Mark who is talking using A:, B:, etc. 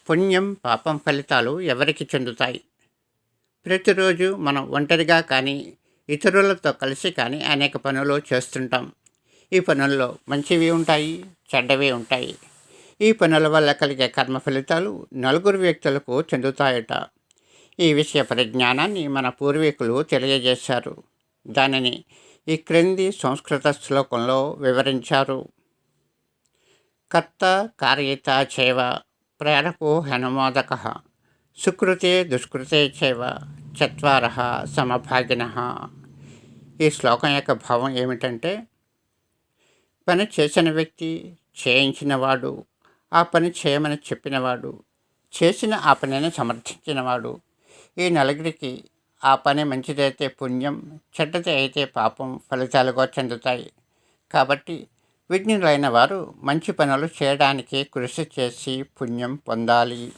A: పుణ్యం, పాపం ఫలితాలు ఎవరికి చెందుతాయి? ప్రతిరోజు మనం ఒంటరిగా కానీ, ఇతరులతో కలిసి కానీ అనేక పనులు చేస్తుంటాం. ఈ పనుల్లో మంచివి ఉంటాయి, చెడ్డవి ఉంటాయి. ఈ పనుల వల్ల కలిగే కర్మ ఫలితాలు నలుగురు వ్యక్తులకు చెందుతాయట. ఈ విషయ పరిజ్ఞానాన్ని మన పూర్వీకులు తెలియజేశారు. దానిని ఈ క్రింది సంస్కృత శ్లోకంలో వివరించారు. కర్త కార్యత చైవ ప్రేరకో హనుమోదక సుకృతే దుష్కృతే చైవ చత్వారః సమభాగినః. ఈ శ్లోకం యొక్క భావం ఏమిటంటే, పని చేసిన వ్యక్తి, చేయించినవాడు, ఆ పని చేయమని చెప్పినవాడు, చేసిన ఆ పనిని సమర్థించినవాడు, ఈ నలుగురికి ఆ పని మంచిదైతే పుణ్యం, చెడ్డది అయితే పాపం ఫలితాలుగా చెందుతాయి. కాబట్టి విజ్ఞులైన వారు మంచి పనులు చేయడానికి కృషి చేసి పుణ్యం పొందాలి.